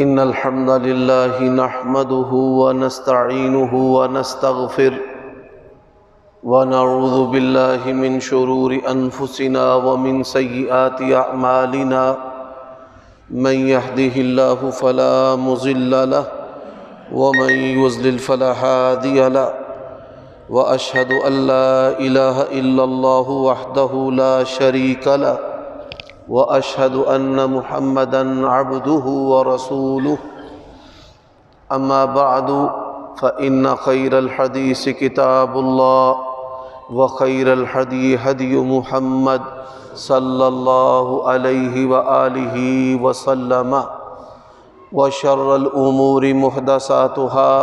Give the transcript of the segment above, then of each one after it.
إن الحمد لله نحمده ونستعينه ونستغفره ونعوذ بالله من شرور أنفسنا ومن سيئات أعمالنا من يهده الله فلا مضل له ومن يضلل فلا هادي له وأشهد أن لا إله إلا الله وحده لا شريك له وأشهد أن محمدًا عبده ورسوله أما بعد فإن خير الحديث كتاب الله وخير الهدي هدي محمد صلى الله عليه وآله وسلم وشر الأمور محدثاتها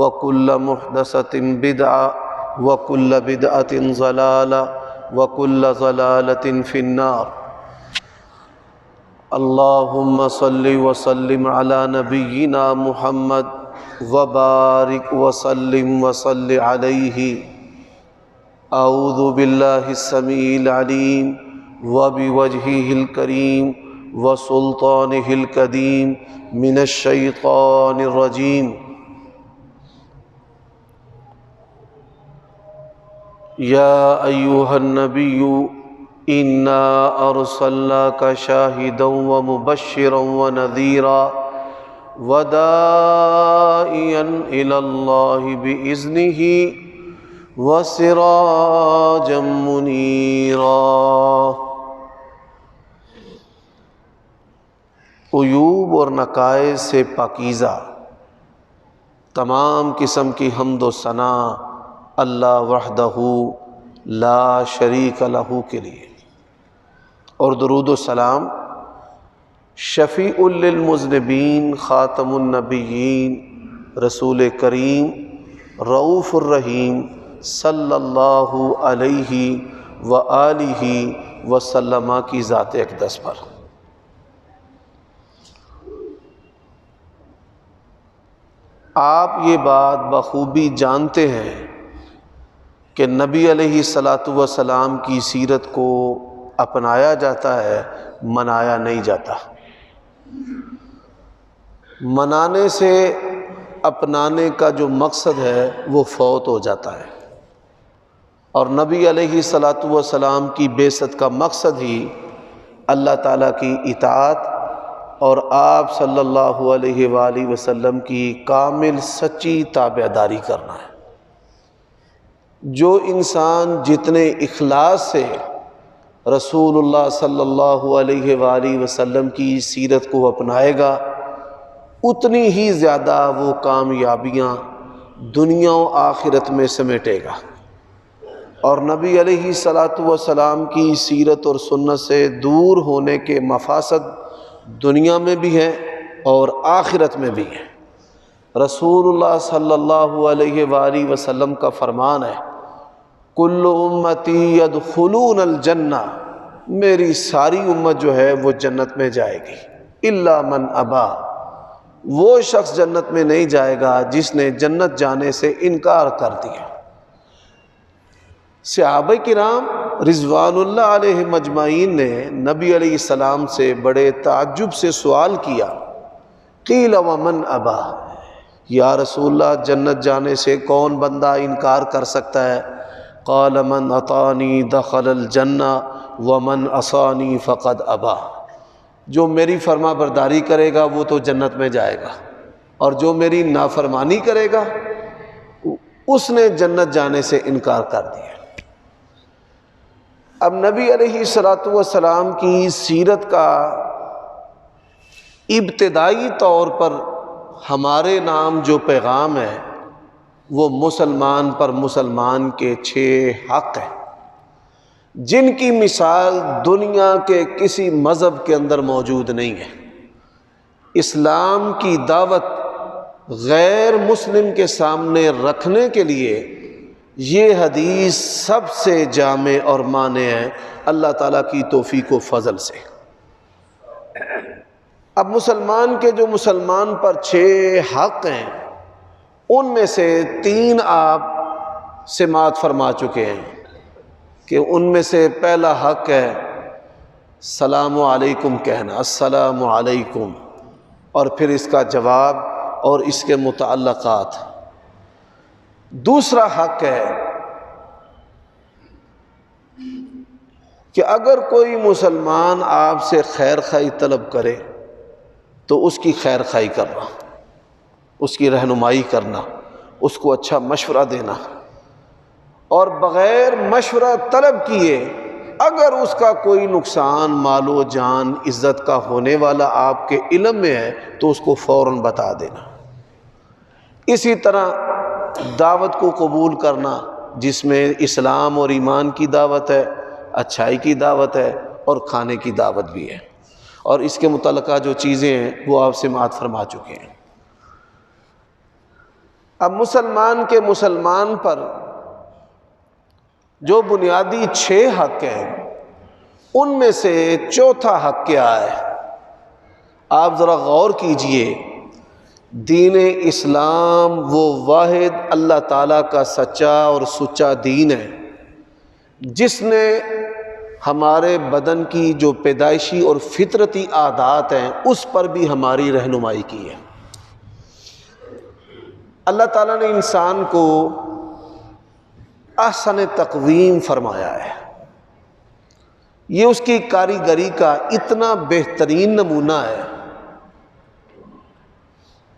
وكل محدثة بدعة وكل بدعة ضلالة وكل ضلالة في النار اللهم صل وسلم على نبينا محمد وبارك وسلم وصل عليه أعوذ بالله السميع العليم وبوجهه الكريم وسلطانه القديم من الشيطان الرجيم يا أيها النبي إنا أرسلناك شاهدا ومبشرا ونذيرا وداعيا إلى الله بإذنه وسراجا منيرا۔ عیوب اور نقائص سے پاکیزہ تمام قسم کی حمد و ثنا اللہ وحدہ لا شریک لہ کے لیے، اور درود و سلام شفیع للمذنبین خاتم النبیین رسول کریم رؤوف الرحیم صلی اللہ علیہ وآلہ وسلم کی ذات اقدس پر۔ آپ یہ بات بخوبی جانتے ہیں کہ نبی علیہ الصلاۃ والسلام کی سیرت کو اپنایا جاتا ہے، منایا نہیں جاتا۔ منانے سے اپنانے کا جو مقصد ہے وہ فوت ہو جاتا ہے، اور نبی علیہ الصلاۃ والسلام کی بعثت کا مقصد ہی اللہ تعالیٰ کی اطاعت اور آپ صلی اللہ علیہ وآلہ وسلم کی کامل سچی تابعداری کرنا ہے۔ جو انسان جتنے اخلاص سے رسول اللہ صلی اللہ علیہ وآلہ وسلم کی سیرت کو اپنائے گا، اتنی ہی زیادہ وہ کامیابیاں دنیا و آخرت میں سمیٹے گا۔ اور نبی علیہ الصلاۃ والسلام کی سیرت اور سنت سے دور ہونے کے مفاسد دنیا میں بھی ہیں اور آخرت میں بھی ہیں۔ رسول اللہ صلی اللہ علیہ وآلہ وسلم کا فرمان ہے، کل امتی یدخلون الجنہ، میری ساری امت جو ہے وہ جنت میں جائے گی، الا من ابا، وہ شخص جنت میں نہیں جائے گا جس نے جنت جانے سے انکار کر دیا۔ صحابہ کرام رضوان اللہ علیہ مجمعین نے نبی علیہ السلام سے بڑے تعجب سے سوال کیا، قیل ومن ابا، یا رسول اللہ جنت جانے سے کون بندہ انکار کر سکتا ہے؟ قال من اطاعنی دخل الجنہ ومن عصانی فقد ابا، جو میری فرما برداری کرے گا وہ تو جنت میں جائے گا، اور جو میری نافرمانی کرے گا اس نے جنت جانے سے انکار کر دیا۔ اب نبی علیہ الصلاۃ والسلام کی سیرت کا ابتدائی طور پر ہمارے نام جو پیغام ہے وہ مسلمان پر مسلمان کے 6 حق ہیں، جن کی مثال دنیا کے کسی مذہب کے اندر موجود نہیں ہے۔ اسلام کی دعوت غیر مسلم کے سامنے رکھنے کے لیے یہ حدیث سب سے جامع اور مانع ہے، اللہ تعالیٰ کی توفیق و فضل سے۔ اب مسلمان کے جو مسلمان پر 6 حق ہیں، ان میں سے 3 آپ سماعت فرما چکے ہیں کہ ان میں سے پہلا حق ہے السلام علیکم کہنا، السلام علیکم، اور پھر اس کا جواب اور اس کے متعلقات۔ دوسرا حق ہے کہ اگر کوئی مسلمان آپ سے خیر خواہی طلب کرے تو اس کی خیر خواہی کرنا، اس کی رہنمائی کرنا، اس کو اچھا مشورہ دینا، اور بغیر مشورہ طلب کیے اگر اس کا کوئی نقصان مال و جان عزت کا ہونے والا آپ کے علم میں ہے تو اس کو فوراً بتا دینا۔ اسی طرح دعوت کو قبول کرنا، جس میں اسلام اور ایمان کی دعوت ہے، اچھائی کی دعوت ہے اور کھانے کی دعوت بھی ہے، اور اس کے متعلقہ جو چیزیں ہیں وہ آپ سماعت فرما چکے ہیں۔ اب مسلمان پر جو بنیادی 6 حق ہیں ان میں سے چوتھا حق کیا ہے؟ آپ ذرا غور کیجئے۔ دین اسلام وہ واحد اللہ تعالیٰ کا سچا اور سچا دین ہے جس نے ہمارے بدن کی جو پیدائشی اور فطرتی عادات ہیں اس پر بھی ہماری رہنمائی کی ہے۔ اللہ تعالیٰ نے انسان کو احسن تقویم فرمایا ہے، یہ اس کی کاریگری کا اتنا بہترین نمونہ ہے۔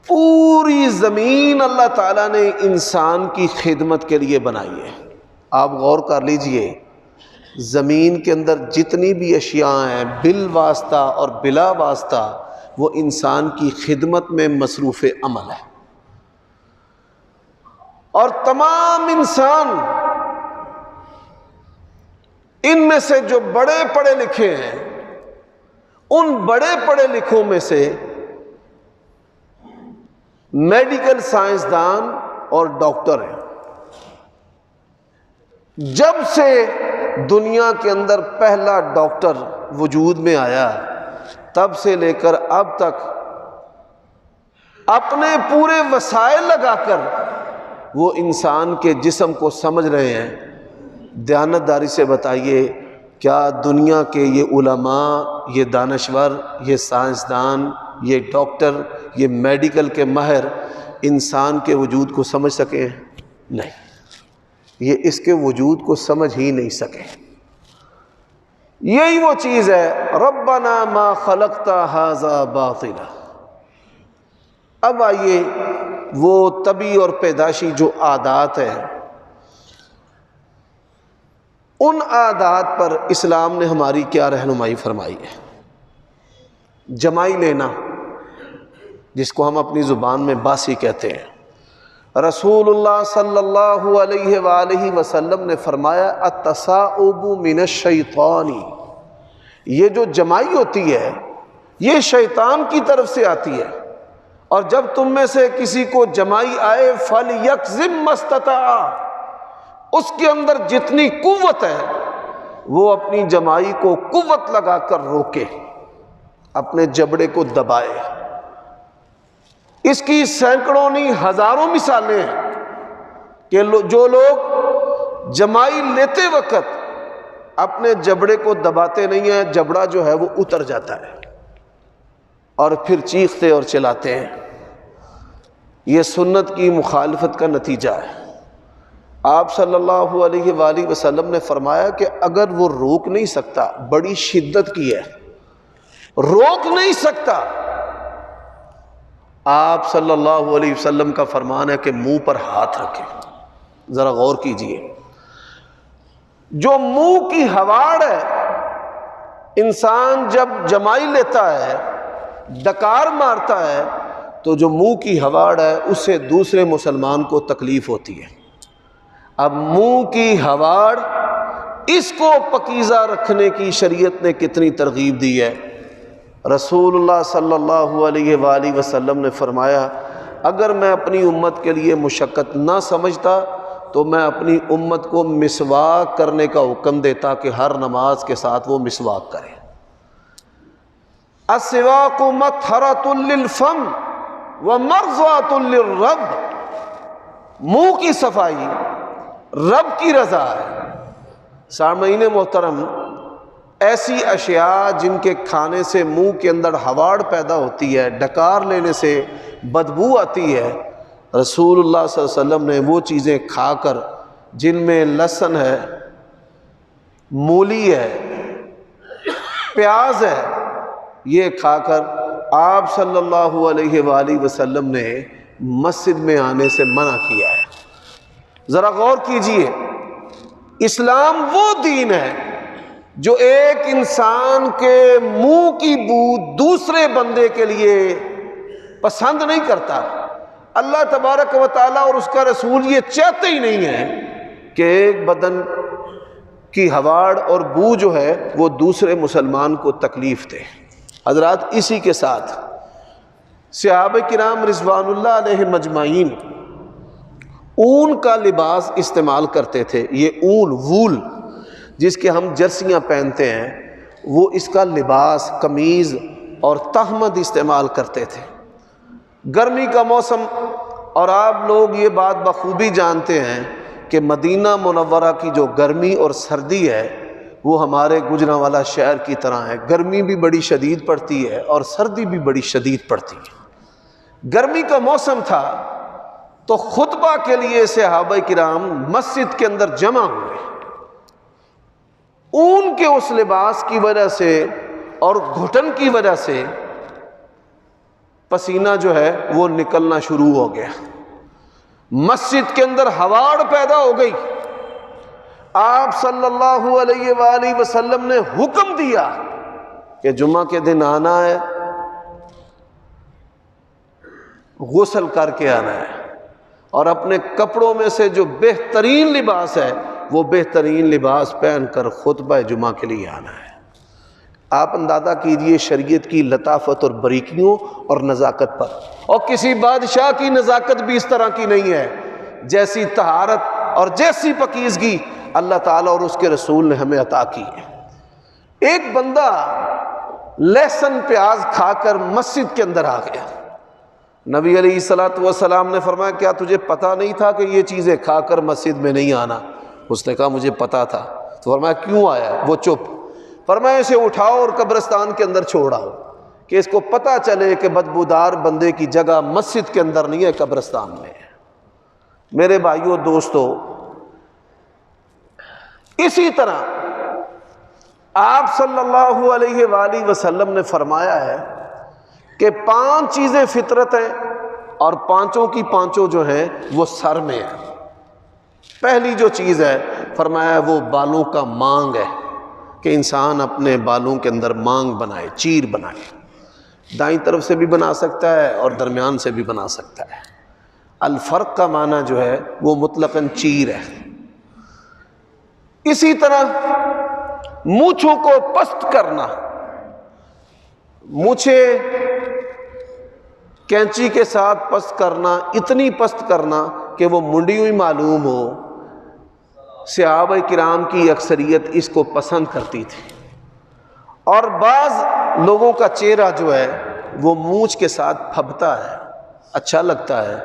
پوری زمین اللہ تعالیٰ نے انسان کی خدمت کے لیے بنائی ہے۔ آپ غور کر لیجئے، زمین کے اندر جتنی بھی اشیاء ہیں بالواسطہ اور بلا واسطہ وہ انسان کی خدمت میں مصروف عمل ہے، اور تمام انسان ان میں سے جو بڑے پڑھے لکھے ہیں ان بڑے پڑھے لکھوں میں سے میڈیکل سائنسدان اور ڈاکٹر ہیں۔ جب سے دنیا کے اندر پہلا ڈاکٹر وجود میں آیا تب سے لے کر اب تک اپنے پورے وسائل لگا کر وہ انسان کے جسم کو سمجھ رہے ہیں۔ دیانتداری سے بتائیے، کیا دنیا کے یہ علماء، یہ دانشور، یہ سائنسدان، یہ ڈاکٹر، یہ میڈیکل کے ماہر انسان کے وجود کو سمجھ سکے ہیں؟ نہیں، یہ اس کے وجود کو سمجھ ہی نہیں سکے۔ یہی وہ چیز ہے، ربنا ما خلقت ھذا باطلا۔ اب آئیے وہ طبی اور پیدائشی جو عادات ہیں، ان عادات پر اسلام نے ہماری کیا رہنمائی فرمائی ہے؟ جمائی لینا، جس کو ہم اپنی زبان میں باسی کہتے ہیں، رسول اللہ صلی اللہ علیہ وآلہ وسلم نے فرمایا التصاؤب من الشیطان، یہ جو جمائی ہوتی ہے یہ شیطان کی طرف سے آتی ہے، اور جب تم میں سے کسی کو جمائی آئے فَلْيَكْظِمْ مَا اسْتَطَاعَ، اس کے اندر جتنی قوت ہے وہ اپنی جمائی کو قوت لگا کر روکے، اپنے جبڑے کو دبائے۔ اس کی سینکڑوں نہیں ہزاروں مثالیں ہیں کہ جو لوگ جمائی لیتے وقت اپنے جبڑے کو دباتے نہیں ہیں، جبڑا جو ہے وہ اتر جاتا ہے اور پھر چیختے اور چلاتے ہیں۔ یہ سنت کی مخالفت کا نتیجہ ہے۔ آپ صلی اللہ علیہ وآلہ وسلم نے فرمایا کہ اگر وہ روک نہیں سکتا، بڑی شدت کی ہے، روک نہیں سکتا، آپ صلی اللہ علیہ وسلم کا فرمان ہے کہ منہ پر ہاتھ رکھے۔ ذرا غور کیجئے، جو منہ کی ہواڑ ہے، انسان جب جمائی لیتا ہے، ڈکار مارتا ہے، تو جو منہ کی ہواڑ ہے اس سے دوسرے مسلمان کو تکلیف ہوتی ہے۔ اب منہ کی ہواڑ، اس کو پکیزہ رکھنے کی شریعت نے کتنی ترغیب دی ہے۔ رسول اللہ صلی اللہ علیہ وآلہ وسلم نے فرمایا اگر میں اپنی امت کے لیے مشقت نہ سمجھتا تو میں اپنی امت کو مسواک کرنے کا حکم دیتا کہ ہر نماز کے ساتھ وہ مسواک کرے۔ السواک مطہرۃ للفم ومرضاۃ للرب، منہ کی صفائی رب کی رضا ہے۔ سامعین محترم، ایسی اشیاء جن کے کھانے سے منہ کے اندر ہواڑ پیدا ہوتی ہے، ڈکار لینے سے بدبو آتی ہے، رسول اللہ صلی اللہ علیہ وسلم نے وہ چیزیں کھا کر جن میں لہسن ہے، مولی ہے، پیاز ہے، یہ کھا کر آپ صلی اللہ علیہ وآلہ وسلم نے مسجد میں آنے سے منع کیا ہے۔ ذرا غور کیجئے، اسلام وہ دین ہے جو ایک انسان کے منہ کی بو دوسرے بندے کے لیے پسند نہیں کرتا۔ اللہ تبارک و تعالیٰ اور اس کا رسول یہ چاہتے ہی نہیں ہے کہ ایک بدن کی ہواڑ اور بو جو ہے وہ دوسرے مسلمان کو تکلیف دے۔ حضرات، اسی کے ساتھ صحابہ کرام رضوان اللہ علیہم اجمعین اون کا لباس استعمال کرتے تھے۔ یہ اون، وول، جس کے ہم جرسیاں پہنتے ہیں، وہ اس کا لباس، قمیض اور تہمد استعمال کرتے تھے۔ گرمی کا موسم، اور آپ لوگ یہ بات بخوبی جانتے ہیں کہ مدینہ منورہ کی جو گرمی اور سردی ہے وہ ہمارے گجرانوالہ شہر کی طرح ہے۔ گرمی بھی بڑی شدید پڑتی ہے اور سردی بھی بڑی شدید پڑتی ہے۔ گرمی کا موسم تھا تو خطبہ کے لیے صحابہ کرام مسجد کے اندر جمع ہوئے۔ اون کے اس لباس کی وجہ سے اور گھٹن کی وجہ سے پسینہ جو ہے وہ نکلنا شروع ہو گیا، مسجد کے اندر ہواڑ پیدا ہو گئی۔ آپ صلی اللہ علیہ وآلہ وسلم نے حکم دیا کہ جمعہ کے دن آنا ہے، غسل کر کے آنا ہے، اور اپنے کپڑوں میں سے جو بہترین لباس ہے وہ بہترین لباس پہن کر خطبہ جمعہ کے لیے آنا ہے۔ آپ اندازہ کیجئے شریعت کی لطافت اور باریکیوں اور نزاکت پر، اور کسی بادشاہ کی نزاکت بھی اس طرح کی نہیں ہے جیسی طہارت اور جیسی پاکیزگی اللہ تعالیٰ اور اس کے رسول نے ہمیں عطا کی ہے۔ ایک بندہ لہسن پیاز کھا کر مسجد کے اندر آ گیا۔ نبی علیہ الصلوۃ والسلام نے فرمایا کیا تجھے پتا نہیں تھا کہ یہ چیزیں کھا کر مسجد میں نہیں آنا؟ اس نے کہا مجھے پتا تھا۔ تو فرمایا کیوں آیا؟ وہ چپ۔ فرمایا اسے اٹھاؤ اور قبرستان کے اندر چھوڑ آؤ کہ اس کو پتہ چلے کہ بدبودار بندے کی جگہ مسجد کے اندر نہیں ہے، قبرستان میں ہے۔ میرے بھائیوں، دوستو، اسی طرح آپ صلی اللہ علیہ وآلہ وسلم نے فرمایا ہے کہ 5 چیزیں فطرت ہیں اور 5 کی 5 جو ہیں وہ سر میں ہیں۔ پہلی جو چیز ہے فرمایا وہ بالوں کا مانگ ہے، کہ انسان اپنے بالوں کے اندر مانگ بنائے، چیر بنائے۔ دائیں طرف سے بھی بنا سکتا ہے اور درمیان سے بھی بنا سکتا ہے۔ الفرق کا معنی جو ہے وہ مطلقاً چیر ہے۔ اسی طرح مونچھوں کو پست کرنا، مونچھیں کینچی کے ساتھ پست کرنا، اتنی پست کرنا کہ وہ منڈی ہوئی معلوم ہو۔ صحابہ کرام کی اکثریت اس کو پسند کرتی تھی، اور بعض لوگوں کا چہرہ جو ہے وہ مونچھ کے ساتھ پھبتا ہے، اچھا لگتا ہے،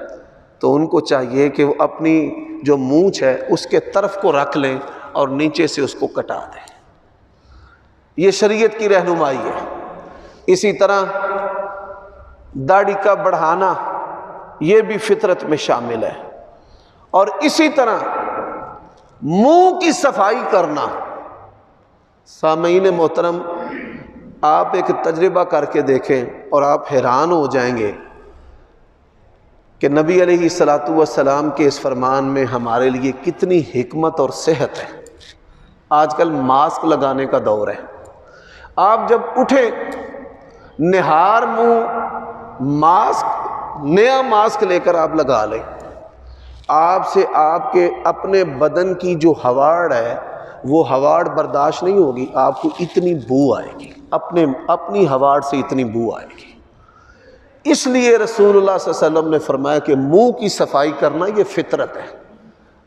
تو ان کو چاہیے کہ وہ اپنی جو مونچھ ہے اس کے طرف کو رکھ لیں اور نیچے سے اس کو کٹا دیں۔ یہ شریعت کی رہنمائی ہے۔ اسی طرح داڑھی کا بڑھانا یہ بھی فطرت میں شامل ہے، اور اسی طرح منہ کی صفائی کرنا۔ سامعین محترم، آپ ایک تجربہ کر کے دیکھیں اور آپ حیران ہو جائیں گے کہ نبی علیہ الصلوۃ والسلام کے اس فرمان میں ہمارے لیے کتنی حکمت اور صحت ہے۔ آج کل ماسک لگانے کا دور ہے۔ آپ جب اٹھیں نہار منہ ماسک، نیا ماسک لے کر آپ لگا لیں، آپ سے آپ کے اپنے بدن کی جو ہواڑ ہے وہ ہواڑ برداشت نہیں ہوگی، آپ کو اتنی بو آئے گی، اپنی ہواڑ سے اتنی بو آئے گی۔ اس لیے رسول اللہ صلی اللہ علیہ وسلم نے فرمایا کہ منہ کی صفائی کرنا یہ فطرت ہے۔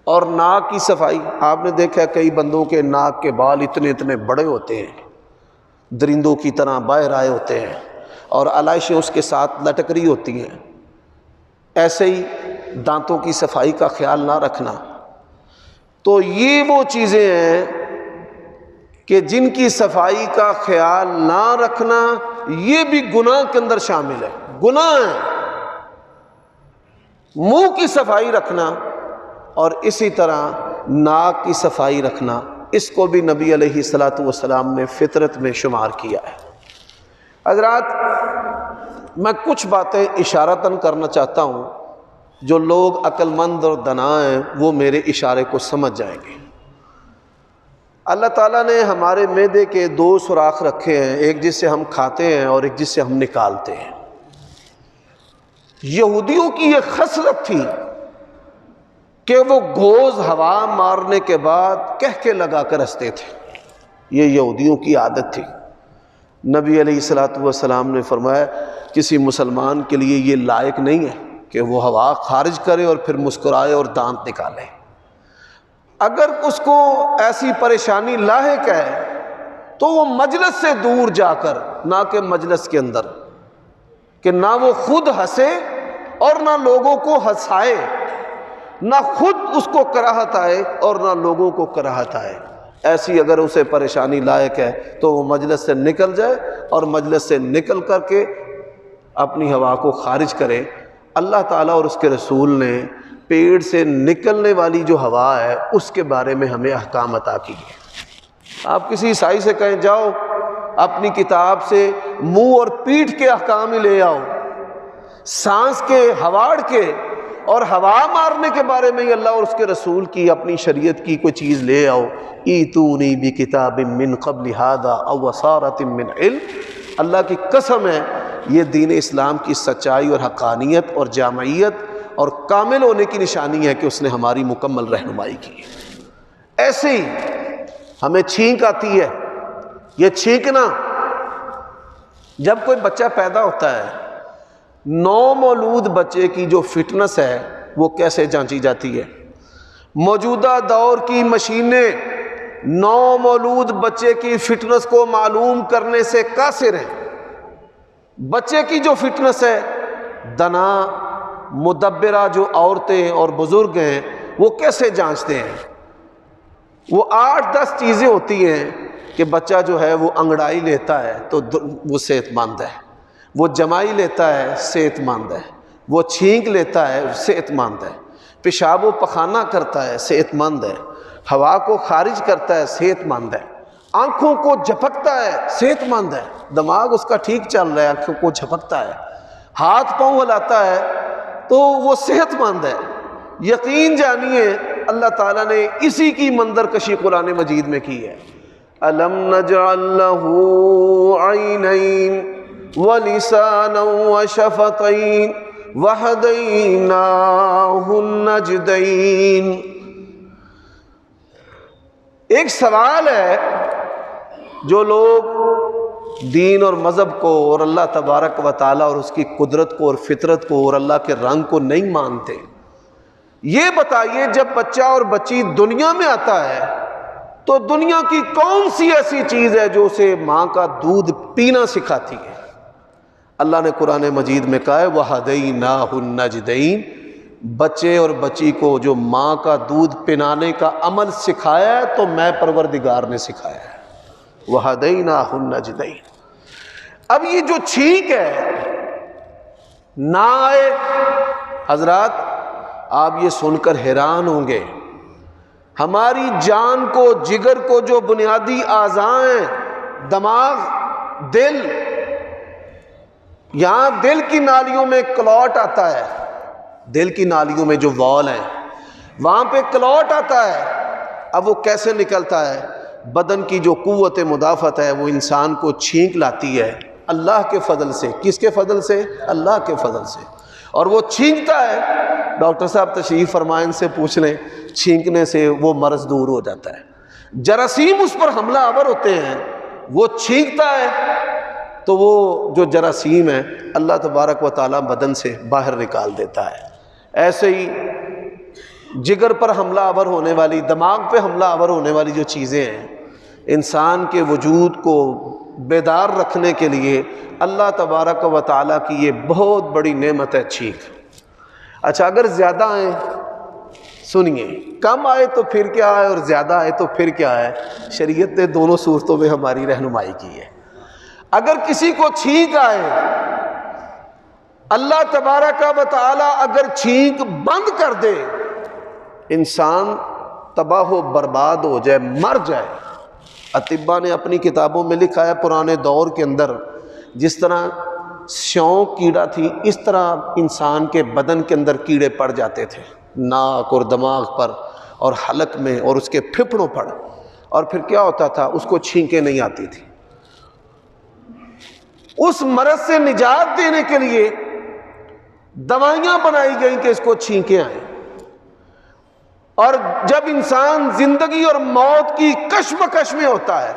اور ناک کی صفائی، آپ نے دیکھا کئی بندوں کے ناک کے بال اتنے اتنے بڑے ہوتے ہیں، درندوں کی طرح باہر آئے ہوتے ہیں، اور علائشیں اس کے ساتھ لٹک رہی ہوتی ہیں۔ ایسے ہی دانتوں کی صفائی کا خیال نہ رکھنا۔ تو یہ وہ چیزیں ہیں کہ جن کی صفائی کا خیال نہ رکھنا یہ بھی گناہ کے اندر شامل ہے، گناہ ہے۔ منہ کی صفائی رکھنا اور اسی طرح ناک کی صفائی رکھنا، اس کو بھی نبی علیہ الصلوۃ والسلام نے فطرت میں شمار کیا ہے۔ حضرات، میں کچھ باتیں اشارتاً کرنا چاہتا ہوں، جو لوگ عقل مند اور دانا ہیں وہ میرے اشارے کو سمجھ جائیں گے۔ اللہ تعالیٰ نے ہمارے معدے کے دو سوراخ رکھے ہیں، ایک جس سے ہم کھاتے ہیں اور ایک جس سے ہم نکالتے ہیں۔ یہودیوں کی یہ خصلت تھی کہ وہ گوز ہوا مارنے کے بعد کہکے لگا کر ہنستے تھے، یہ یہودیوں کی عادت تھی۔ نبی علیہ الصلوۃ والسلام نے فرمایا کسی مسلمان کے لیے یہ لائق نہیں ہے کہ وہ ہوا خارج کرے اور پھر مسکرائے اور دانت نکالے۔ اگر اس کو ایسی پریشانی لاحق ہے تو وہ مجلس سے دور جا کر، نہ کہ مجلس کے اندر، کہ نہ وہ خود ہنسے اور نہ لوگوں کو ہنسائے، نہ خود اس کو کراہت آئے اور نہ لوگوں کو کراہت آئے۔ ایسی اگر اسے پریشانی لاحق ہے تو وہ مجلس سے نکل جائے اور مجلس سے نکل کر کے اپنی ہوا کو خارج کرے۔ اللہ تعالیٰ اور اس کے رسول نے پیڑ سے نکلنے والی جو ہوا ہے اس کے بارے میں ہمیں احکام عطا کیے۔ آپ کسی عیسائی سے کہیں جاؤ اپنی کتاب سے منہ اور پیٹھ کے احکام ہی لے آؤ، سانس کے، ہواڑ کے اور ہوا مارنے کے بارے میں ہی اللہ اور اس کے رسول کی اپنی شریعت کی کوئی چیز لے آؤ۔ ایتونی بکتاب من قبل ھذا او وصارۃ من علم، اللہ کی قسم ہے یہ دین اسلام کی سچائی اور حقانیت اور جامعیت اور کامل ہونے کی نشانی ہے کہ اس نے ہماری مکمل رہنمائی کی۔ ایسے ہی ہمیں چھینک آتی ہے، یہ چھینکنا جب کوئی بچہ پیدا ہوتا ہے، نو مولود بچے کی جو فٹنس ہے وہ کیسے جانچی جاتی ہے؟ موجودہ دور کی مشینیں نو مولود بچے کی فٹنس کو معلوم کرنے سے قاصر ہیں۔ بچے کی جو فٹنس ہے، دنا مدبرہ جو عورتیں اور بزرگ ہیں وہ کیسے جانچتے ہیں؟ وہ 8-10 چیزیں ہوتی ہیں کہ بچہ جو ہے وہ انگڑائی لیتا ہے تو وہ صحت مند ہے، وہ جمائی لیتا ہے صحت مند ہے، وہ چھینک لیتا ہے صحت مند ہے، پیشاب و پخانہ کرتا ہے صحت مند ہے، ہوا کو خارج کرتا ہے صحت مند ہے، آنکھوں کو جھپکتا ہے صحت مند ہے، دماغ اس کا ٹھیک چل رہا ہے، آنکھوں کو جھپکتا ہے، ہاتھ پاؤں ہلاتا ہے تو وہ صحت مند ہے۔ یقین جانیے اللہ تعالیٰ نے اسی کی منظر کشی قرآن مجید میں کی ہے۔ الم نجعل له عینین ولسانا وشفتین وہدیناہ النجدین۔ ایک سوال ہے، جو لوگ دین اور مذہب کو اور اللہ تبارک و تعالیٰ اور اس کی قدرت کو اور فطرت کو اور اللہ کے رنگ کو نہیں مانتے، یہ بتائیے جب بچہ اور بچی دنیا میں آتا ہے تو دنیا کی کون سی ایسی چیز ہے جو اسے ماں کا دودھ پینا سکھاتی ہے؟ اللہ نے قرآن مجید میں کہا ہے وَہَدَيْنَاهُ النَّجْدَيْنِ، بچے اور بچی کو جو ماں کا دودھ پلانے کا عمل سکھایا ہے تو میں پروردگار نے سکھایا ہے۔ وَهَدَيْنَاهُ النَّجْدَيْنِ۔ اب یہ جو چھینک ہے نہ آئے، حضرات آپ یہ سن کر حیران ہوں گے، ہماری جان کو، جگر کو جو بنیادی اعضاء ہیں، دماغ، دل، یہاں دل کی نالیوں میں کلوٹ آتا ہے، دل کی نالیوں میں جو وال ہیں وہاں پہ کلوٹ آتا ہے۔ اب وہ کیسے نکلتا ہے؟ بدن کی جو قوت مدافعت ہے وہ انسان کو چھینک لاتی ہے اللہ کے فضل سے۔ کس کے فضل سے؟ اللہ کے فضل سے۔ اور وہ چھینکتا ہے، ڈاکٹر صاحب تشریف فرمائیں، ان سے پوچھ لیں، چھینکنے سے وہ مرض دور ہو جاتا ہے۔ جراثیم اس پر حملہ آور ہوتے ہیں، وہ چھینکتا ہے تو وہ جو جراثیم ہے اللہ تبارک و تعالیٰ بدن سے باہر نکال دیتا ہے۔ ایسے ہی جگر پر حملہ آور ہونے والی، دماغ پہ حملہ آور ہونے والی جو چیزیں ہیں، انسان کے وجود کو بیدار رکھنے کے لیے اللہ تبارک و تعالیٰ کی یہ بہت بڑی نعمت ہے چھینک۔ اچھا اگر زیادہ آئیں سنیے، کم آئے تو پھر کیا ہے اور زیادہ آئے تو پھر کیا ہے، شریعت نے دونوں صورتوں میں ہماری رہنمائی کی ہے۔ اگر کسی کو چھینک آئے، اللہ تبارک و تعالی اگر چھینک بند کر دے، انسان تباہ و برباد ہو جائے، مر جائے۔ اطباء نے اپنی کتابوں میں لکھا ہے پرانے دور کے اندر جس طرح سیونک کیڑا تھی، اس طرح انسان کے بدن کے اندر کیڑے پڑ جاتے تھے، ناک اور دماغ پر اور حلق میں اور اس کے پھپھڑوں پر، اور پھر کیا ہوتا تھا، اس کو چھینکیں نہیں آتی تھی۔ اس مرض سے نجات دینے کے لیے دوائیاں بنائی گئیں کہ اس کو چھینکیں آئیں، اور جب انسان زندگی اور موت کی کشمکش میں ہوتا ہے،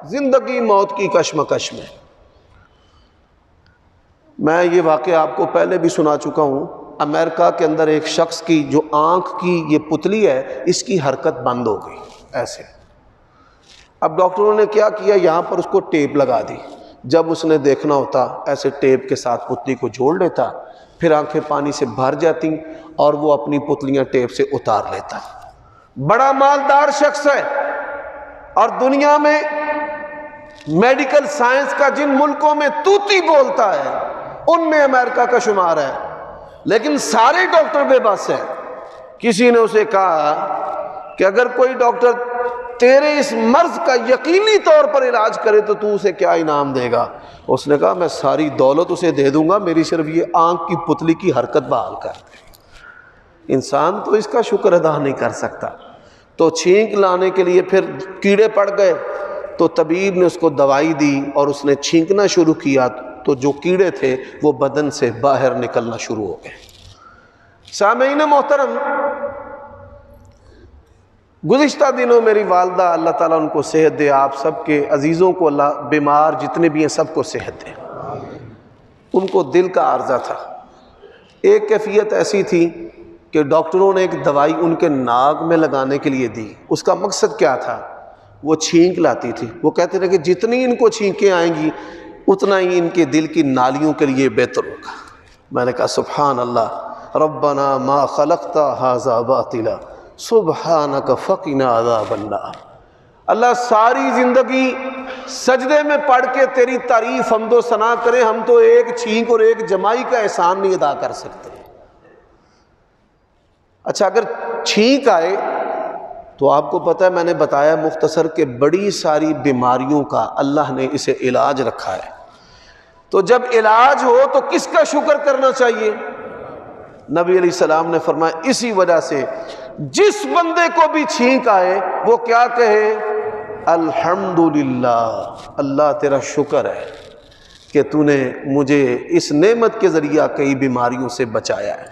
زندگی موت کی کشمکش میں یہ واقعہ آپ کو پہلے بھی سنا چکا ہوں، امریکہ کے اندر ایک شخص کی جو آنکھ کی یہ پتلی ہے، اس کی حرکت بند ہو گئی ایسے۔ اب ڈاکٹروں نے کیا کیا، یہاں پر اس کو ٹیپ لگا دی۔ جب اس نے دیکھنا ہوتا ایسے ٹیپ کے ساتھ پتلی کو جوڑ لیتا، پھر آنکھیں پانی سے بھر جاتی اور وہ اپنی پتلیاں ٹیپ سے اتار لیتا۔ بڑا مالدار شخص ہے، اور دنیا میں میڈیکل سائنس کا جن ملکوں میں توتی بولتا ہے ان میں امریکہ کا شمار ہے، لیکن سارے ڈاکٹر بے بس ہیں۔ کسی نے اسے کہا کہ اگر کوئی ڈاکٹر تیرے اس مرض کا یقینی طور پر علاج کرے تو اسے کیا انعام دے گا؟ اس نے کہا میں ساری دولت اسے دے دوں گا، میری صرف یہ آنکھ کی پتلی کی حرکت بحال کر دے۔ انسان تو اس کا شکر ادا نہیں کر سکتا۔ تو چھینک لانے کے لیے پھر کیڑے پڑ گئے تو طبیب نے اس کو دوائی دی اور اس نے چھینکنا شروع کیا تو جو کیڑے تھے وہ بدن سے باہر نکلنا شروع ہو گئے۔ سامعین محترم، گزشتہ دنوں میری والدہ، اللہ تعالیٰ ان کو صحت دے، آپ سب کے عزیزوں کو اللہ بیمار جتنے بھی ہیں سب کو صحت دے، ان کو دل کا عارضہ تھا۔ ایک کیفیت ایسی تھی کہ ڈاکٹروں نے ایک دوائی ان کے ناک میں لگانے کے لیے دی۔ اس کا مقصد کیا تھا؟ وہ چھینک لاتی تھی۔ وہ کہتے تھے کہ جتنی ان کو چھینکیں آئیں گی اتنا ہی ان کے دل کی نالیوں کے لیے بہتر ہوگا۔ میں نے کہا سبحان اللہ، ربنا ما خلقت ھذا باطلا سبحانک فقنا عذاب النار۔ اللہ ساری زندگی سجدے میں پڑھ کے تیری تعریف حمد و ثنا کریں، ہم تو ایک چھینک اور ایک جمائی کا احسان نہیں ادا کر سکتے۔ اچھا، اگر چھینک آئے تو آپ کو پتہ ہے، میں نے بتایا مختصر کہ بڑی ساری بیماریوں کا اللہ نے اسے علاج رکھا ہے۔ تو جب علاج ہو تو کس کا شکر کرنا چاہیے؟ نبی علیہ السلام نے فرمایا اسی وجہ سے جس بندے کو بھی چھینک آئے وہ کیا کہے؟ الحمدللہ، اللہ تیرا شکر ہے کہ تو نے مجھے اس نعمت کے ذریعہ کئی بیماریوں سے بچایا ہے۔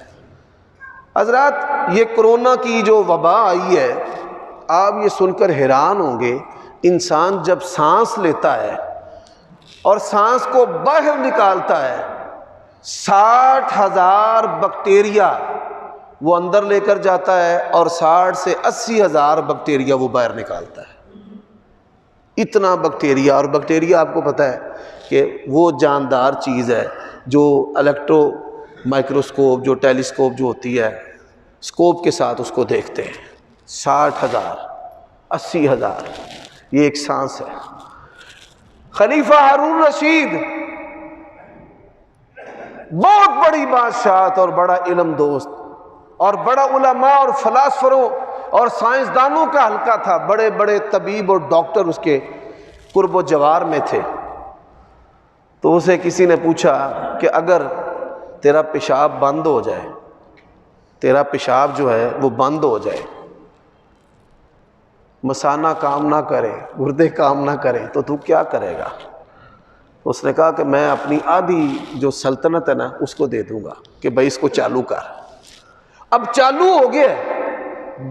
حضرات، یہ کرونا کی جو وبا آئی ہے، آپ یہ سن کر حیران ہوں گے، انسان جب سانس لیتا ہے اور سانس کو باہر نکالتا ہے 60,000 بیکٹیریا وہ اندر لے کر جاتا ہے اور 60 سے 80,000 بیکٹیریا وہ باہر نکالتا ہے۔ اتنا بیکٹیریا، اور بیکٹیریا آپ کو پتہ ہے کہ وہ جاندار چیز ہے جو الیکٹرو مائکروسکوپ، جو ٹیلیسکوپ جو ہوتی ہے، اسکوپ کے ساتھ اس کو دیکھتے ہیں۔ 60,000 80,000 یہ ایک سانس ہے۔ خلیفہ ہارون رشید بہت بڑی بادشاہت اور بڑا علم دوست اور بڑا علماء اور فلاسفروں اور سائنسدانوں کا حلقہ تھا، بڑے بڑے طبیب اور ڈاکٹر اس کے قرب و جوار میں تھے۔ تو اسے کسی نے پوچھا کہ اگر تیرا پیشاب بند ہو جائے، تیرا پیشاب جو ہے وہ بند ہو جائے، مثانہ کام نہ کرے، گردے کام نہ کریں، تو کیا کرے گا؟ اس نے کہا کہ میں اپنی آدھی جو سلطنت ہے نا اس کو دے دوں گا کہ بھائی اس کو چالو کر۔ اب چالو ہو گیا،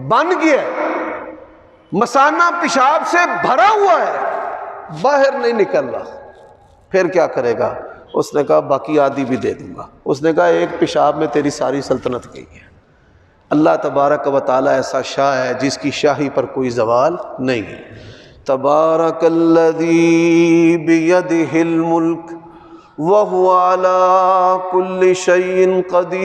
بن گیا، مثانہ پیشاب سے بھرا ہوا ہے، باہر نہیں نکل رہا، پھر کیا کرے گا؟ اس نے کہا باقی آدھی بھی دے دوں گا۔ اس نے کہا ایک پیشاب میں تیری ساری سلطنت گئی ہے۔ اللہ تبارک و تعالی ایسا شاہ ہے جس کی شاہی پر کوئی زوال نہیں ہے۔ تبارک الذی بیدہ الملک وہو علی کل شیء قدیر۔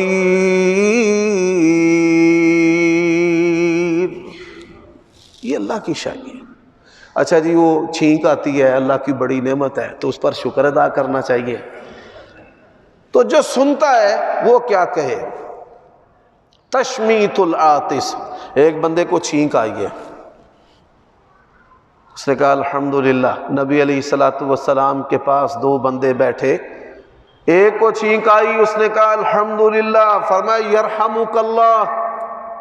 یہ اللہ کی شان ہے۔ اچھا جی وہ چھینک آتی ہے، اللہ کی بڑی نعمت ہے تو اس پر شکر ادا کرنا چاہیے۔ تو جو سنتا ہے وہ کیا کہے؟ تشمیت العاطس، ایک بندے کو چھینک آئی ہے، اس نے کہا الحمدللہ۔ نبی علیہ السلام کے پاس دو بندے بیٹھے، ایک کو چھینک آئی، اس نے کہا الحمدللہ، فرمایا یرحمک اللہ،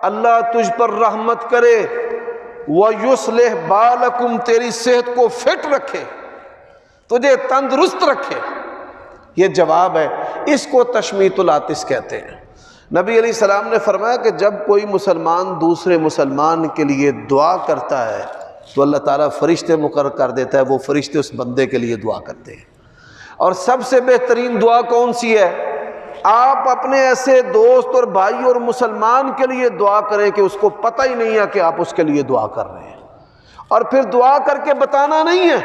اللہ تجھ پر رحمت کرے، وَيُصْلِحْ بَالَكُمْ، تیری صحت کو فٹ رکھے، تجھے تندرست رکھے۔ یہ جواب ہے، اس کو تشمیت العاطس کہتے ہیں۔ نبی علیہ السلام نے فرمایا کہ جب کوئی مسلمان دوسرے مسلمان کے لیے دعا کرتا ہے تو اللہ تعالیٰ فرشتے مقرر کر دیتا ہے، وہ فرشتے اس بندے کے لیے دعا کرتے ہیں۔ اور سب سے بہترین دعا کون سی ہے؟ آپ اپنے ایسے دوست اور بھائی اور مسلمان کے لیے دعا کریں کہ اس کو پتہ ہی نہیں ہے کہ آپ اس کے لیے دعا کر رہے ہیں، اور پھر دعا کر کے بتانا نہیں ہے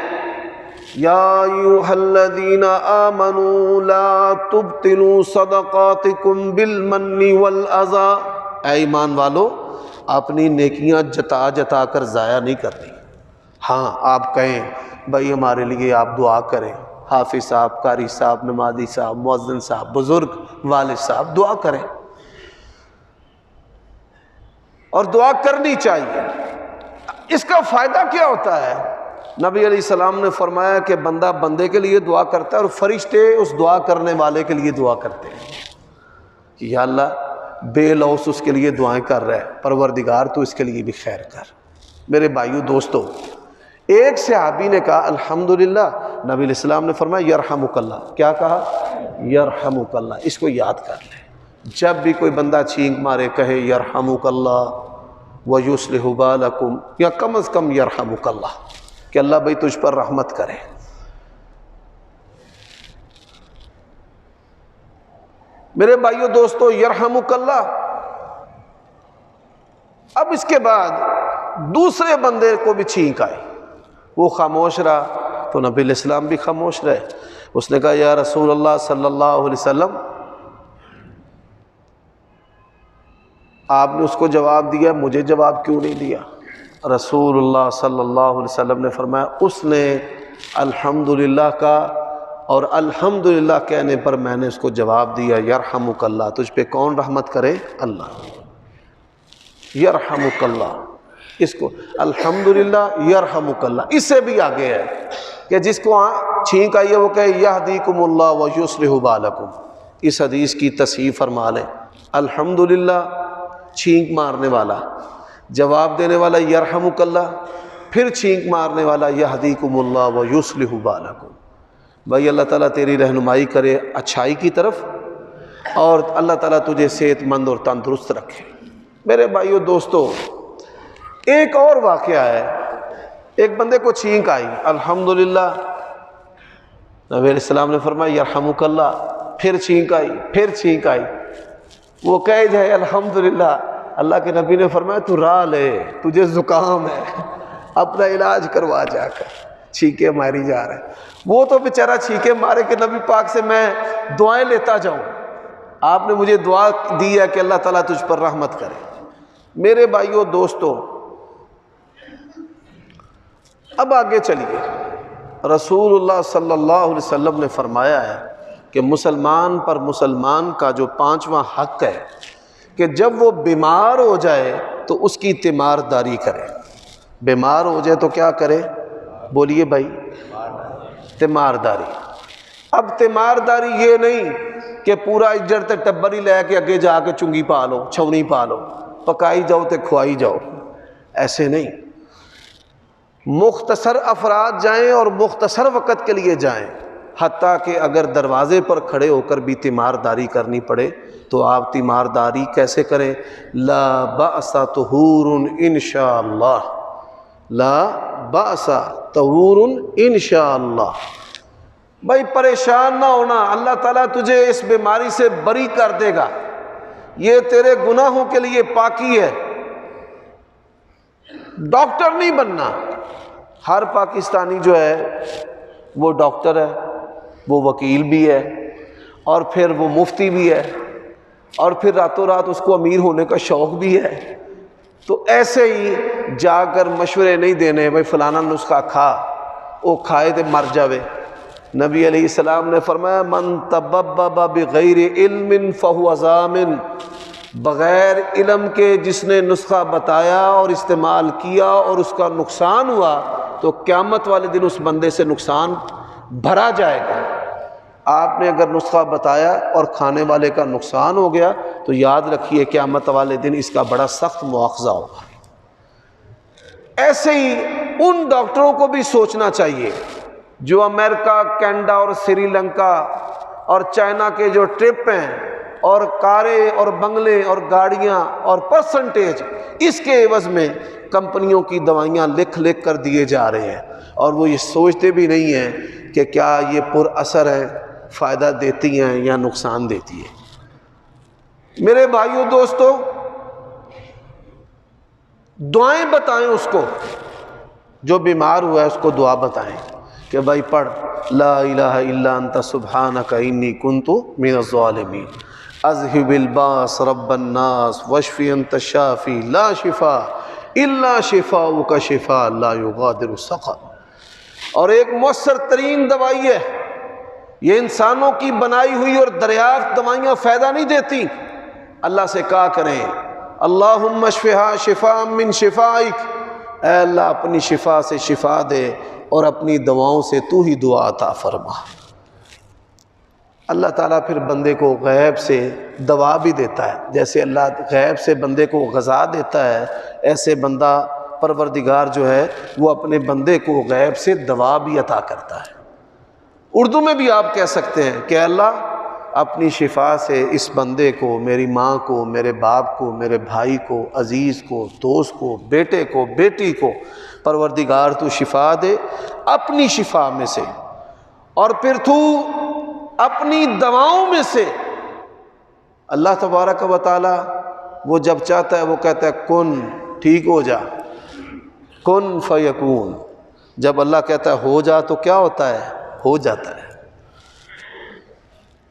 یا ایھا الذین آمنوا لا تبطلوا صدقاتکم بالمن والاذی، اے ایمان والو اپنی نیکیاں جتا جتا کر ضائع نہیں کرنی۔ ہاں آپ کہیں بھائی ہمارے لیے آپ دعا کریں، حافظ صاحب، قاری صاحب، نمازی صاحب، مؤذن صاحب، بزرگ والد صاحب دعا کریں، اور دعا کرنی چاہیے۔ اس کا فائدہ کیا ہوتا ہے؟ نبی علیہ السلام نے فرمایا کہ بندہ بندے کے لیے دعا کرتا ہے اور فرشتے اس دعا کرنے والے کے لیے دعا کرتے ہیں کہ یا اللہ بے لوث اس کے لیے دعائیں کر رہا ہے، پروردگار تو اس کے لیے بھی خیر کر۔ میرے بھائیو دوستو، ایک صحابی نے کہا الحمدللہ، نبی علیہ السلام نے فرمایا یرحمک اللہ، کیا کہا؟ یرحمک اللہ۔ اس کو یاد کر لیں، جب بھی کوئی بندہ چھینک مارے کہے یرحمک اللہ ویصلح بالکم، یا کم از کم یرحمک اللہ، کہ اللہ بھائی تجھ پر رحمت کرے۔ میرے بھائیو دوستو، یرحمک اللہ۔ اب اس کے بعد دوسرے بندے کو بھی چھینک آئی، وہ خاموش رہا تو نبی علیہ السلام بھی خاموش رہے۔ اس نے کہا یا رسول اللہ صلی اللہ علیہ وسلم، آپ نے اس کو جواب دیا، مجھے جواب کیوں نہیں دیا؟ رسول اللہ صلی اللہ علیہ وسلم نے فرمایا اس نے الحمدللہ کا، اور الحمدللہ کہنے پر میں نے اس کو جواب دیا یرحمک اللہ، تجھ پہ کون رحمت کرے؟ اللہ، یرحمک اللہ۔ اس کو الحمدللہ یرحمک اللہ، اس سے بھی آگے ہے کہ جس کو چھینک آئی ہے وہ کہے یہدیکم اللہ ویصلح بالکم۔ اس حدیث کی تصحیح فرما لیں، الحمدللہ چھینک مارنے والا، جواب دینے والا یرحمک اللہ، پھر چھینک مارنے والا یہدیکم اللہ ویصلح بالکم۔ بھائی اللہ تعالیٰ تیری رہنمائی کرے اچھائی کی طرف، اور اللہ تعالیٰ تجھے صحت مند اور تندرست رکھے۔ میرے بھائیو دوستو، ایک اور واقعہ ہے، ایک بندے کو چھینک آئی، الحمدللہ، نبی علیہ السلام نے فرمایا یرحمک اللہ، پھر چھینک آئی، پھر چھینک آئی، وہ کہے جائے الحمدللہ، اللہ کے نبی نے فرمایا تو راہ لے، تجھے زکام ہے، اپنا علاج کروا جا کر، چھینکیں ماری جا رہے ہیں۔ وہ تو بیچارہ چھینکیں مارے کہ نبی پاک سے میں دعائیں لیتا جاؤں، آپ نے مجھے دعا دی ہے کہ اللہ تعالیٰ تجھ پر رحمت کرے۔ میرے بھائیو دوستو، اب آگے چلیے، رسول اللہ صلی اللہ علیہ وسلم نے فرمایا ہے کہ مسلمان پر مسلمان کا جو 5واں حق ہے کہ جب وہ بیمار ہو جائے تو اس کی تیمارداری کرے۔ بیمار ہو جائے تو کیا کرے؟ بولیے بھائی، تیمارداری۔ اب تیمارداری یہ نہیں کہ پورا اجڑ تے ٹبر ہی لے کے اگے جا کے چنگی پا لو، چھونی پا لو، پکائی جاؤ تے کھوائی جاؤ، ایسے نہیں۔ مختصر افراد جائیں اور مختصر وقت کے لیے جائیں، حتیٰ کہ اگر دروازے پر کھڑے ہو کر بھی تیمارداری کرنی پڑے تو آپ تیمارداری کیسے کریں؟ لا بأس طہور انشاءاللہ، لا بأس طہور انشاءاللہ۔ بھائی پریشان نہ ہونا، اللہ تعالیٰ تجھے اس بیماری سے بری کر دے گا، یہ تیرے گناہوں کے لیے پاکی ہے۔ ڈاکٹر نہیں بننا۔ ہر پاکستانی جو ہے وہ ڈاکٹر ہے، وہ وکیل بھی ہے، اور پھر وہ مفتی بھی ہے، اور پھر راتوں رات اس کو امیر ہونے کا شوق بھی ہے۔ تو ایسے ہی جا کر مشورے نہیں دینے بھائی فلانا نسخہ کھا، وہ کھائے تو مر جاوے۔ نبی علیہ السلام نے فرمایا من تببب بغیر علم فہو ضامن، بغیر علم کے جس نے نسخہ بتایا اور استعمال کیا اور اس کا نقصان ہوا تو قیامت والے دن اس بندے سے نقصان بھرا جائے گا۔ آپ نے اگر نسخہ بتایا اور کھانے والے کا نقصان ہو گیا تو یاد رکھیے قیامت والے دن اس کا بڑا سخت مواخذہ ہوگا۔ ایسے ہی ان ڈاکٹروں کو بھی سوچنا چاہیے جو امریکہ، کینیڈا اور سری لنکا اور چائنا کے جو ٹرپ ہیں اور کاریں اور بنگلے اور گاڑیاں اور پرسنٹیج، اس کے عوض میں کمپنیوں کی دوائیاں لکھ لکھ کر دیے جا رہے ہیں، اور وہ یہ سوچتے بھی نہیں ہیں کہ کیا یہ پر اثر ہیں، فائدہ دیتی ہیں یا نقصان دیتی ہے۔ میرے بھائیوں دوستو، دعائیں بتائیں اس کو جو بیمار ہوا ہے، اس کو دعا بتائیں کہ بھائی پڑھ لا الہ الا انت سبحانک انی کنت من الظالمین، اذہب الباس رب الناس واشفی انت الشافی لا شفاء الا شفاؤک شفاء لا یغادر سقما۔ اور ایک مؤثر ترین دوائی ہے، یہ انسانوں کی بنائی ہوئی اور دریافت دوائیاں فائدہ نہیں دیتی۔ اللہ سے کہا کریں اللہم اشفہا شفاء من شفائک، اے اللہ اپنی شفا سے شفا دے اور اپنی دواؤں سے تو ہی دعا عطا فرما۔ اللہ تعالیٰ پھر بندے کو غیب سے دوا بھی دیتا ہے، جیسے اللہ غیب سے بندے کو غذا دیتا ہے، ایسے بندہ پروردگار جو ہے وہ اپنے بندے کو غیب سے دوا بھی عطا کرتا ہے۔ اردو میں بھی آپ کہہ سکتے ہیں کہ اللہ اپنی شفا سے اس بندے کو، میری ماں کو، میرے باپ کو، میرے بھائی کو، عزیز کو، دوست کو، بیٹے کو، بیٹی کو، پروردگار تو شفا دے اپنی شفا میں سے، اور پھر تو اپنی دواؤں میں سے۔ اللہ تبارک و تعالی وہ جب چاہتا ہے وہ کہتا ہے کن، ٹھیک ہو جا، کن فیکون۔ جب اللہ کہتا ہے ہو جا تو کیا ہوتا ہے؟ ہو جاتا ہے۔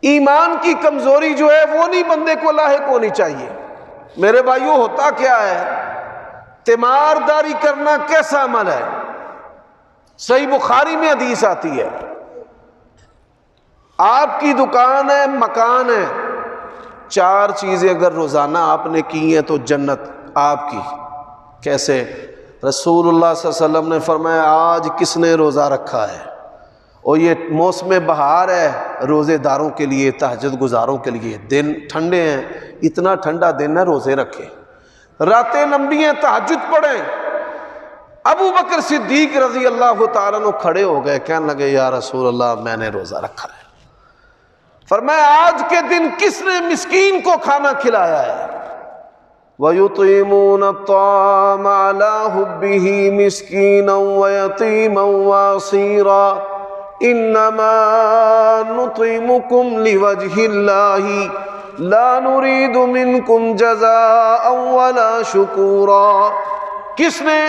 ایمان کی کمزوری جو ہے وہ نہیں بندے کو لاحق ہونی چاہیے۔ میرے بھائیوں ہوتا کیا ہے، تیمارداری کرنا کیسا عمل ہے؟ صحیح بخاری میں حدیث آتی ہے، آپ کی دکان ہے، مکان ہے، 4 چیزیں اگر روزانہ آپ نے کی ہیں تو جنت آپ کی۔ کیسے؟ رسول اللہ صلی اللہ علیہ وسلم نے فرمایا آج کس نے روزہ رکھا ہے، اور یہ موسم بہار ہے، روزے داروں کے لیے، تہجد گزاروں کے لیے، دن ٹھنڈے ہیں، اتنا ٹھنڈا دن ہے، روزے رکھیں، راتیں لمبی ہیں، تہجد پڑھیں۔ ابو بکر صدیق رضی اللہ تعالیٰ عنہ کھڑے ہو گئے، کہنے لگے یا رسول اللہ میں نے روزہ رکھا ہے۔ فرمایا آج کے دن کس نے مسکین کو کھانا کھلایا ہے؟ وَيُطْعِمُونَ الطَّعَامَ عَلَىٰ حُبِّهِ مِسْكِينًا وَيَتِيمًا وَأَسِيرًا إِنَّمَا نُطْعِمُكُمْ لِوَجْهِ اللَّهِ لَا نُرِيدُ مِنْكُمْ جَزَاءً وَلَا شُكُورًا۔ کس نے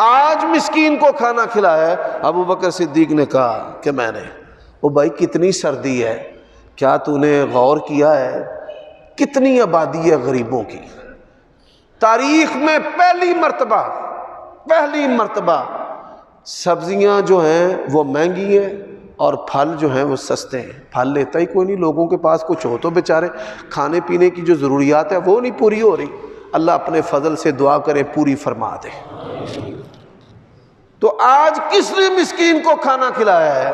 آج مسکین کو کھانا کھلایا ہے؟ ابو بکر صدیق نے کہا کہ میں نے۔ او بھائی کتنی سردی ہے، کیا تو نے غور کیا ہے کتنی آبادی ہے غریبوں کی؟ تاریخ میں پہلی مرتبہ سبزیاں جو ہیں وہ مہنگی ہیں اور پھل جو ہیں وہ سستے ہیں۔ پھل لیتا ہی کوئی نہیں، لوگوں کے پاس کچھ ہو تو بیچارے کھانے پینے کی جو ضروریات ہے وہ نہیں پوری ہو رہی۔ اللہ اپنے فضل سے دعا کرے پوری فرما دے۔ تو آج کس نے مسکین کو کھانا کھلایا ہے؟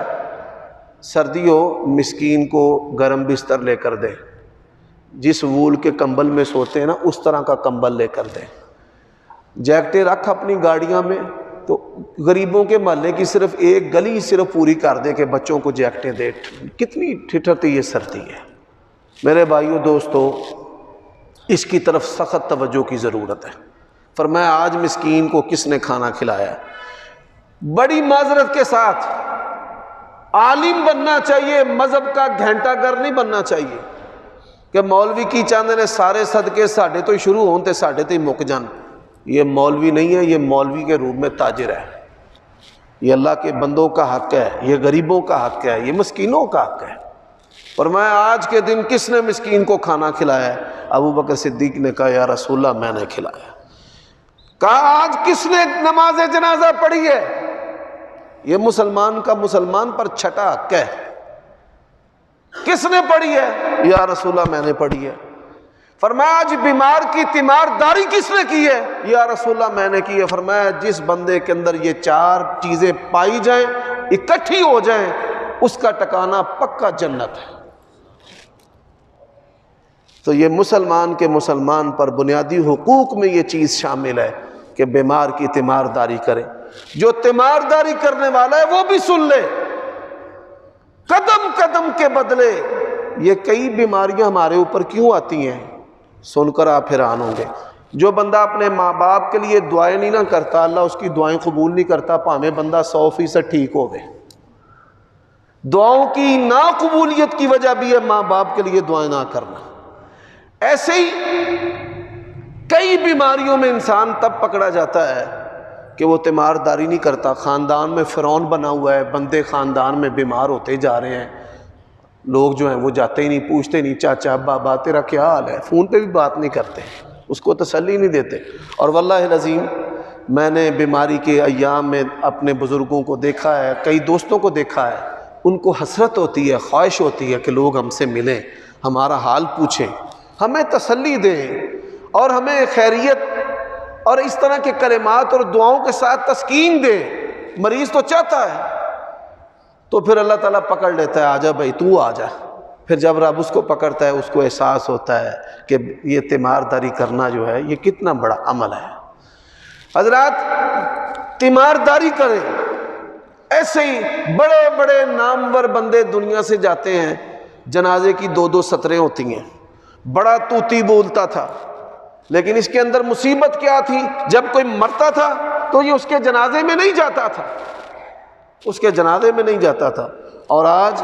سردی ہو مسکین کو گرم بستر لے کر دے، جس وول کے کمبل میں سوتے ہیں نا اس طرح کا کمبل لے کر دے، جیکٹیں رکھ اپنی گاڑیاں میں، تو غریبوں کے محلے کی صرف ایک گلی صرف پوری کر دے کہ بچوں کو جیکٹیں دے۔ کتنی ٹھٹھرتی یہ سردی ہے۔ میرے بھائیوں دوستو، اس کی طرف سخت توجہ کی ضرورت ہے۔ فرمایا آج مسکین کو کس نے کھانا کھلایا ہے؟ بڑی معذرت کے ساتھ عالم بننا چاہیے، مذہب کا گھنٹہ گر نہیں بننا چاہیے کہ مولوی کی چاندے نے سارے صدقے ساڑھے تو ہی شروع ہوں تے ساڑھے تو ہی مک جان۔ یہ مولوی نہیں ہے، یہ مولوی کے روپ میں تاجر ہے۔ یہ اللہ کے بندوں کا حق ہے، یہ غریبوں کا حق ہے، یہ مسکینوں کا حق ہے۔ فرمایا آج کے دن کس نے مسکین کو کھانا کھلایا ہے؟ ابو بکر صدیق نے کہا یا رسول اللہ میں نے کھلایا۔ کہا آج کس نے نماز جنازہ پڑھی ہے؟ یہ مسلمان کا مسلمان پر چھٹا حق ہے. کس نے پڑھی ہے؟ یا رسول اللہ میں نے پڑھی ہے. فرمایا آج بیمار کی تیمارداری کس نے کی ہے؟ یا رسول اللہ میں نے کی ہے. فرمایا جس بندے کے اندر یہ چار چیزیں پائی جائیں، اکٹھی ہو جائیں، اس کا ٹکانا پکا جنت ہے. تو یہ مسلمان کے مسلمان پر بنیادی حقوق میں یہ چیز شامل ہے کہ بیمار کی تیمارداری کرے. جو تیمارداری کرنے والا ہے وہ بھی سن لے، قدم قدم کے بدلے یہ کئی بیماریاں ہمارے اوپر کیوں آتی ہیں، سن کر آپ حیران ہوں گے. جو بندہ اپنے ماں باپ کے لیے دعائیں نہیں نہ کرتا، اللہ اس کی دعائیں قبول نہیں کرتا، پاویں بندہ 100% ٹھیک ہو گئے. دعاؤں کی ناقبولیت کی وجہ بھی ہے ماں باپ کے لیے دعائیں نہ کرنا. ایسے ہی کئی بیماریوں میں انسان تب پکڑا جاتا ہے کہ وہ تیمارداری نہیں کرتا. خاندان میں فرعون بنا ہوا ہے، بندے خاندان میں بیمار ہوتے جا رہے ہیں، لوگ جو ہیں وہ جاتے ہی نہیں، پوچھتے نہیں چاچا بابا تیرا کیا حال ہے، فون پہ بھی بات نہیں کرتے، اس کو تسلی نہیں دیتے. اور واللہ العظیم میں نے بیماری کے ایام میں اپنے بزرگوں کو دیکھا ہے، کئی دوستوں کو دیکھا ہے، ان کو حسرت ہوتی ہے، خواہش ہوتی ہے کہ لوگ ہم سے ملیں، ہمارا حال پوچھیں، ہمیں تسلی دیں اور ہمیں خیریت اور اس طرح کے کلمات اور دعاؤں کے ساتھ تسکین دیں. مریض تو چاہتا ہے، تو پھر اللہ تعالیٰ پکڑ لیتا ہے، آجا بھائی تو آجا. پھر جب رب اس کو پکڑتا ہے اس کو احساس ہوتا ہے کہ یہ تیمارداری کرنا جو ہے یہ کتنا بڑا عمل ہے. حضرات تیمارداری کریں. ایسے ہی بڑے بڑے نامور بندے دنیا سے جاتے ہیں، جنازے کی 2 سطریں ہوتی ہیں. بڑا توتی بولتا تھا، لیکن اس کے اندر مصیبت کیا تھی، جب کوئی مرتا تھا تو یہ اس کے جنازے میں نہیں جاتا تھا، اس کے جنازے میں نہیں جاتا تھا. اور آج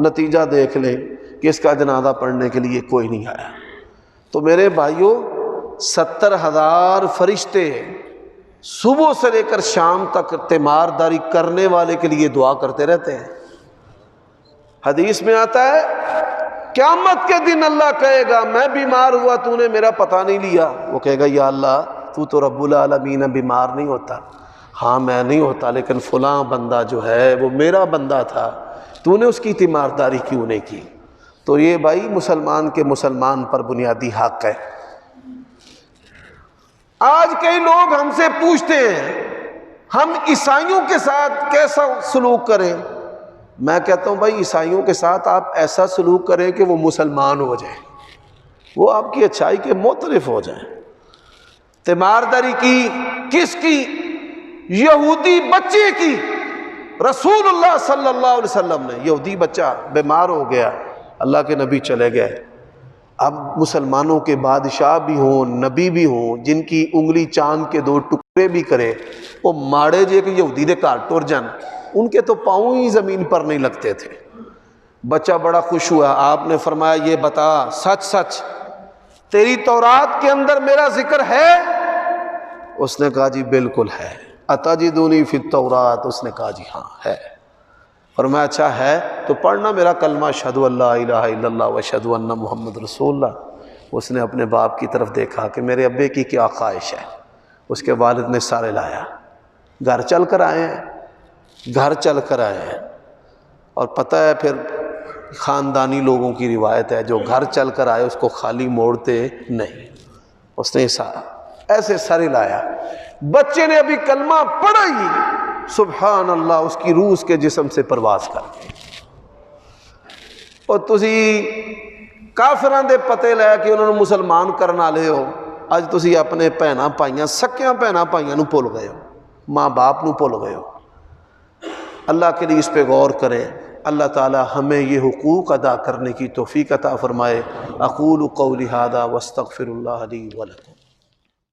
نتیجہ دیکھ لیں کہ اس کا جنازہ پڑھنے کے لیے کوئی نہیں آیا. تو میرے بھائیوں 70,000 فرشتے صبح سے لے کر شام تک تیمارداری کرنے والے کے لیے دعا کرتے رہتے ہیں. حدیث میں آتا ہے قیامت کے دن اللہ کہے گا میں بیمار ہوا تو نے میرا پتہ نہیں لیا. وہ کہے گا یا اللہ تو رب العالمین بیمار نہیں ہوتا. ہاں میں نہیں ہوتا، لیکن فلاں بندہ جو ہے وہ میرا بندہ تھا، تو نے اس کی تیمارداری کیوں نہیں کی. تو یہ بھائی مسلمان کے مسلمان پر بنیادی حق ہے. آج کئی لوگ ہم سے پوچھتے ہیں ہم عیسائیوں کے ساتھ کیسا سلوک کریں. میں کہتا ہوں بھائی عیسائیوں کے ساتھ آپ ایسا سلوک کریں کہ وہ مسلمان ہو جائیں، وہ آپ کی اچھائی کے معترف ہو جائیں. تیمارداری کی کس کی؟ یہودی بچے کی. رسول اللہ صلی اللہ علیہ وسلم نے، یہودی بچہ بیمار ہو گیا، اللہ کے نبی چلے گئے. اب مسلمانوں کے بادشاہ بھی ہوں، نبی بھی ہوں، جن کی انگلی چاند کے 2 ٹکڑے بھی کرے، وہ ماڑے جے کہ یہودی دے گھر ٹر جان، ان کے تو پاؤں ہی زمین پر نہیں لگتے تھے. بچہ بڑا خوش ہوا، آپ نے فرمایا یہ بتا سچ سچ تیری تورات کے اندر میرا ذکر ہے؟ اس نے کہا جی بالکل ہے. اتجدونی فی التورات؟ اس نے کہا جی ہاں ہے. فرمایا اچھا ہے تو پڑھنا میرا کلمہ اشہد ان لا الہ الا اللہ واشہد ان محمد رسول اللہ. اس نے اپنے باپ کی طرف دیکھا کہ میرے ابے کی کیا خواہش ہے. اس کے والد نے سارے لایا، گھر چل کر آئے ہیں، گھر چل کر آئے ہیں. اور پتہ ہے پھر خاندانی لوگوں کی روایت ہے جو گھر چل کر آئے اس کو خالی موڑتے نہیں. اس نے ایسے سارے لایا. بچے نے ابھی کلمہ پڑھا ہی سبحان اللہ اس کی روح اس کے جسم سے پرواز کر گئی. اور تسی کافراں دے پتے لے کے انہوں نے مسلمان کرن والے ہو. اج تسی اپنے بھیناں بھائیاں سکیاں بھیناں بھائیاں نو بھول گئے ہو، ماں باپ نو بھول گئے ہو. اللہ کے لیے اس پہ غور کریں. اللہ تعالی ہمیں یہ حقوق ادا کرنے کی توفیق عطا فرمائے. اقول قولی ھذا واستغفر اللہ لی ولکم.